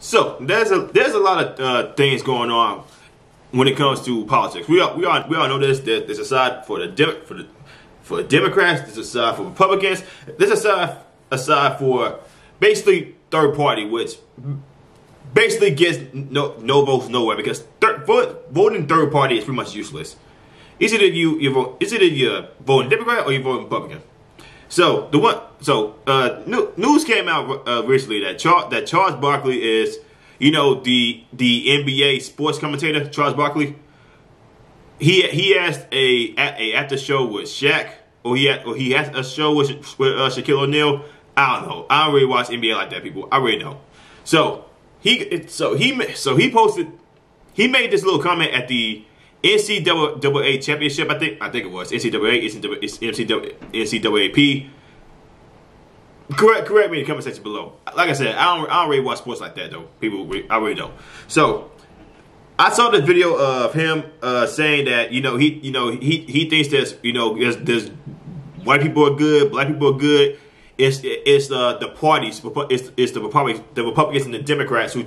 So there's a lot of things going on when it comes to politics. We all know this. There's a side for the Democrats. There's a side for Republicans. There's a side for basically third party, which basically gets no votes nowhere because voting third party is pretty much useless. It's either you're voting Democrat or you're voting Republican. So news came out recently that Charles Barkley is, the NBA sports commentator, Charles Barkley. He has a after show with Shaq, or he has a show with Shaquille O'Neal. I don't know. I don't really watch NBA like that, people. I really don't. So he made this little comment at the NCAA championship. I think it was NCAAP. Correct me in the comment section below. Like I said, I don't really watch sports like that though. I really don't. So I saw this video of him saying that he thinks there's white people are good, black people are good. It's the parties. It's the Republicans and the Democrats who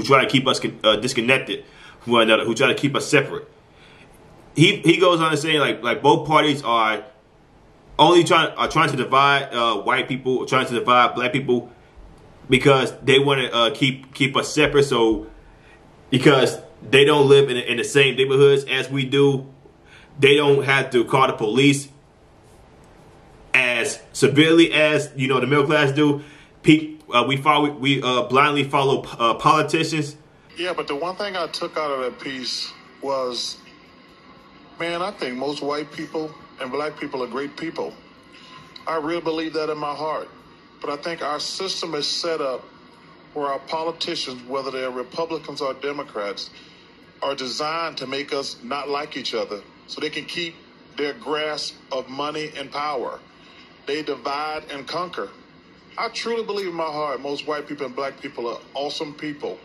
try to keep us disconnected from one another, who try to keep us separate. He goes on to say like both parties are only trying to divide white people, or trying to divide black people because they want to keep us separate. So because they don't live in the same neighborhoods as we do, they don't have to call the police as severely as the middle class do. We blindly follow politicians. Yeah, but the one thing I took out of that piece was, man, I think most white people and black people are great people. I really believe that in my heart. But I think our system is set up where our politicians, whether they're Republicans or Democrats, are designed to make us not like each other so they can keep their grasp of money and power. They divide and conquer. I truly believe in my heart most white people and black people are awesome people.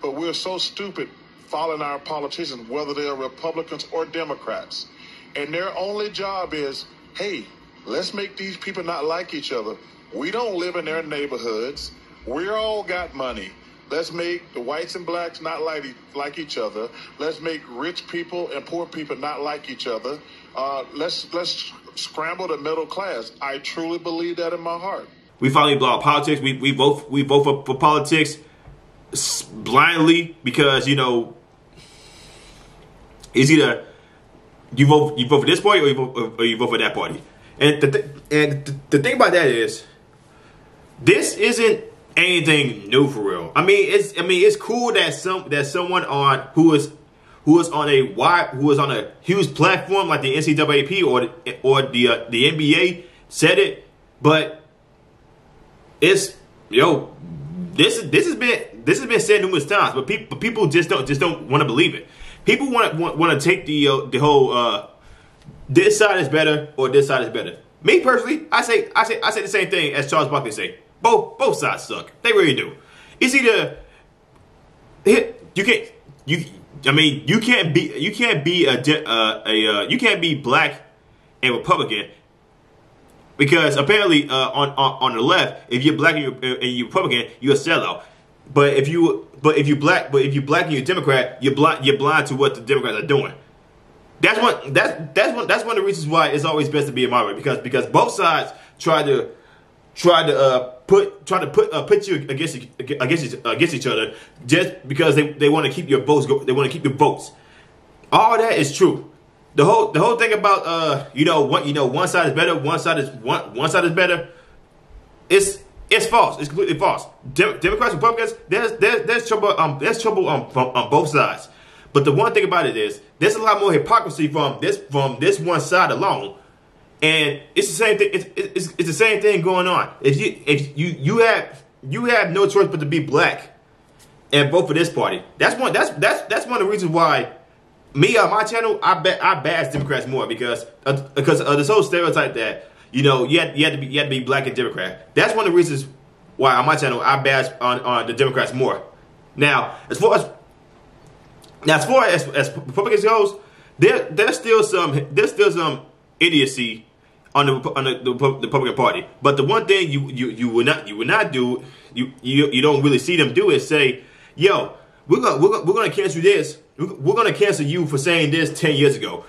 But we're so stupid following our politicians, whether they're Republicans or Democrats. And their only job is, hey, let's make these people not like each other. We don't live in their neighborhoods. We all got money. Let's make the whites and blacks not like each other. Let's make rich people and poor people not like each other. Let's scramble the middle class. I truly believe that in my heart. We finally blow out politics. We vote for politics blindly because it's either you vote for this party or you vote for that party. And the thing about that is, this isn't anything new for real. It's cool that someone who is on a huge platform like the NCAAP or the NBA said it, but this has been said numerous times, but people just don't want to believe it. People want to take the whole this side is better or this side is better. Me personally, I say the same thing as Charles Barkley say. Both sides suck. They really do. It's either you can't be black and Republican because apparently on the left, if you're black and you're Republican, you're a sellout. But if you black and you're Democrat, you're blind to what the Democrats are doing. That's one of the reasons why it's always best to be a moderate because both sides try to put you against each other just because they want to keep your votes. They want to keep your votes. All that is true. The whole thing about one side is better, one side is better. It's false. It's completely false. Democrats and Republicans, there's trouble on both sides. But the one thing about it is there's a lot more hypocrisy from this one side alone. And it's the same thing. It's the same thing going on. If you have no choice but to be black and vote for this party. That's one of the reasons why me on my channel I bash Democrats more because of this whole stereotype that you had to be black and Democrat. That's one of the reasons why on my channel I bash on the Democrats more. Now as far as Republicans goes, there's still some idiocy on the Republican Party. But the one thing you would not do, you don't really see them do is say, yo, we're gonna cancel this. We're gonna cancel you for saying this 10 years ago,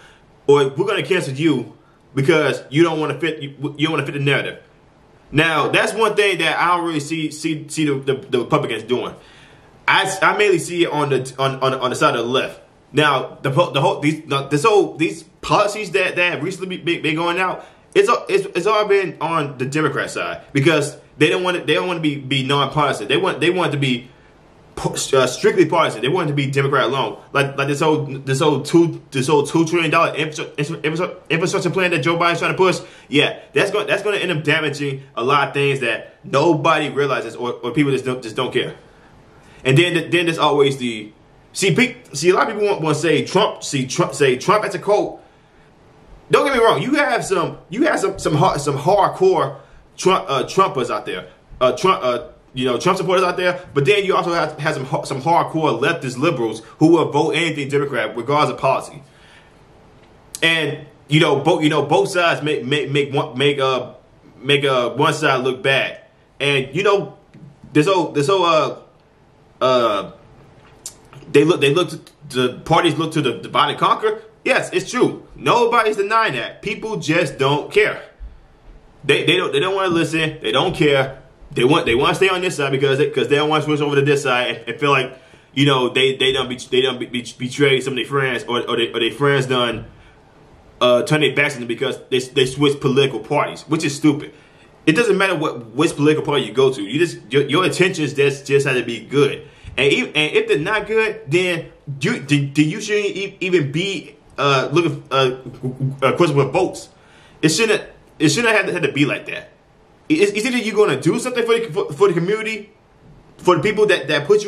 or we're gonna cancel you because you don't want to fit. You don't want to fit the narrative. Now, that's one thing that I don't really see the Republicans doing. I mainly see it on the side of the left. Now, these policies that have recently been going out, it's all been on the Democrat side because they don't want to be nonpartisan. They want it to be strictly partisan. They want it to be Democrat alone. Like this whole $2 trillion infrastructure plan that Joe Biden's trying to push. Yeah, that's going to end up damaging a lot of things that nobody realizes or people just don't care. And then there's always the see a lot of people want to say Trump as a cult. Don't get me wrong. You have some hardcore Trumpers out there. Trump supporters out there, but then you also have some hardcore leftist liberals who will vote anything Democrat regardless of policy. And both sides make one side look bad. And the parties look to the divide and conquer. Yes, it's true. Nobody's denying that. People just don't care. They don't want to listen. They don't care. They want to stay on this side because they don't want to switch over to this side and feel like they done betrayed some of their friends or their friends done turn their backs on them because they switch political parties, which is stupid. It doesn't matter which political party you go to. Your intentions just have to be good. And if they're not good, then you shouldn't even be looking question with votes. It shouldn't have to be like that. It's either you're going to do something for the community, for the people that put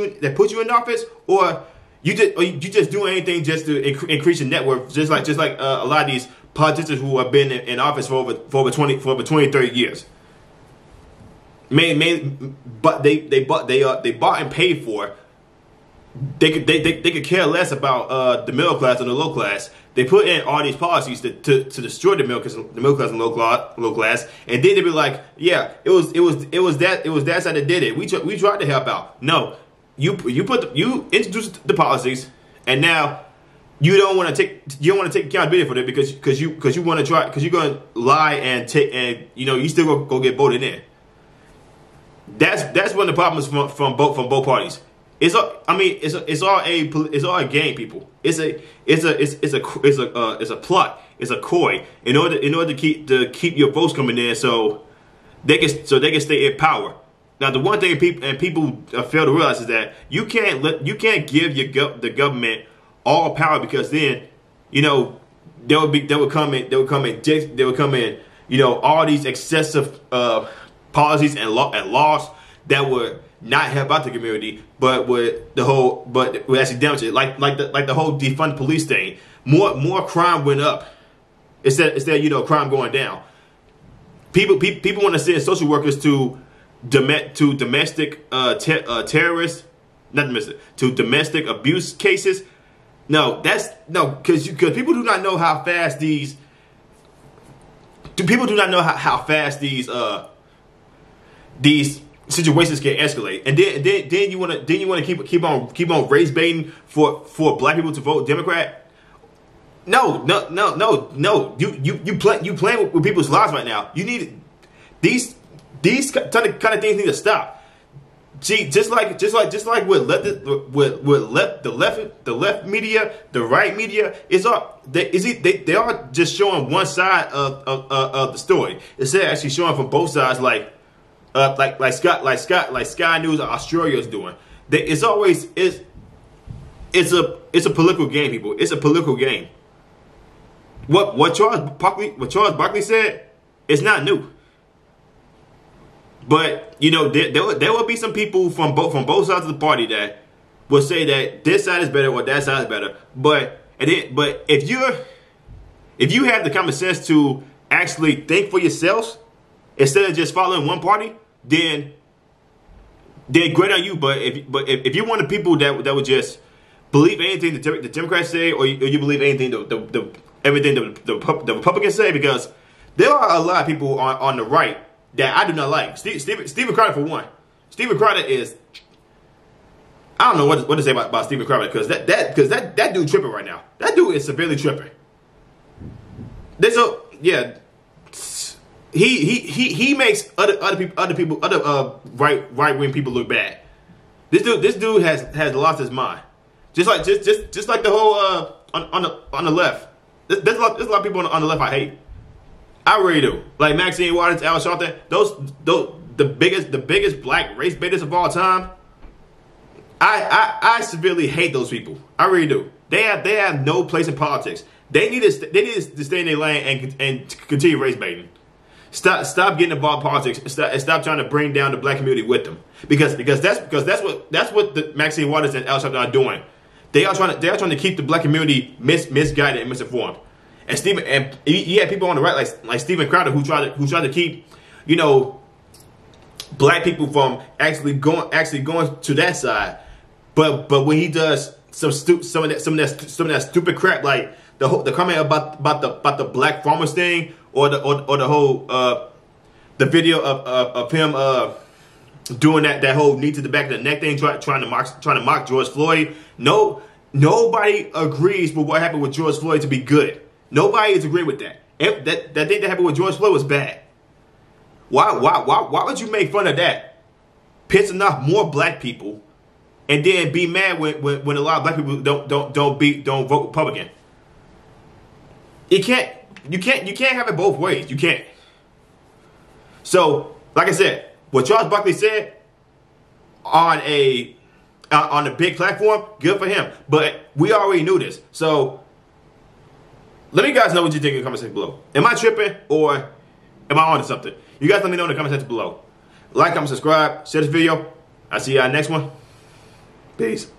you in office, or you just do anything just to increase your net worth, just like a lot of these politicians who have been in office for over 20, 30 years. But they bought and paid for. They could care less about the middle class and the low class. They put in all these policies to destroy the middle class and low class, and then they be like, yeah, it was that side that did it. We tried to help out. No, you introduced the policies, and now you don't want to take accountability for it because you want to try because you're going to lie and you still go get voted in. That's one of the problems from both parties. It's all a game, people. It's a plot. It's a coy in order to keep your votes coming in so they can stay in power. Now, the one thing people fail to realize is that you can't give the government all power because then they would come in all these excessive policies and laws that would not help out the community, but would actually damage it. Like the whole defund police thing. More crime went up instead crime going down. People want to send social workers to domestic terrorists, not domestic, to domestic abuse cases. Because people do not know how fast these situations can escalate, and then you want to keep on race baiting for black people to vote Democrat. No. You playing with people's lives right now. You need these kind of things need to stop. See, just like with the left media, the right media, they are just showing one side of the story instead of actually showing from both sides, like Sky News Australia is doing. It's a political game, people. It's a political game. What Charles Barkley said is not new. But there will be some people from both sides of the party that will say that this side is better or that side is better. But if you have the common sense to actually think for yourselves instead of just following one party, then great on you. But if you're one of the people that would just believe anything the Democrats say, or you believe anything everything the Republicans say, because there are a lot of people on the right that I do not like. Steven Crowder, for one. Steven Crowder is, I don't know what to say about Steven Crowder because that dude tripping right now. That dude is severely tripping. He makes other right wing people look bad. This dude has lost his mind. Just like the whole on the left. There's a lot of people on the left I hate. I really do. Like Maxine Waters, Al Sharpton, those the biggest black race baiters of all time. I severely hate those people. I really do. They have no place in politics. They need to stay in their lane and continue race baiting. Stop getting involved in politics and stop trying to bring down the black community with them. Because that's what the Maxine Waters and Al Sharpton are doing. They are trying to keep the black community misguided and misinformed. And you have people on the right like Steven Crowder who try to keep, you know, black people from actually going to that side. But when he does some of that stupid crap like the comment about the black farmers thing or the whole the video of him doing that whole knee to the back of the neck thing, trying to mock George Floyd. Nobody agrees with what happened with George Floyd to be good. Nobody is agreeing with that. That thing that happened with George Floyd was bad. Why would you make fun of that, pissing off more black people, and then be mad when a lot of black people don't vote Republican? You can't have it both ways. You can't. So, like I said, what Charles Barkley said on a big platform, good for him. But we already knew this. So, let me guys know what you think in the comment section below. Am I tripping or am I on to something? You guys let me know in the comment section below. Like, comment, subscribe, share this video. I'll see you on the next one. Peace.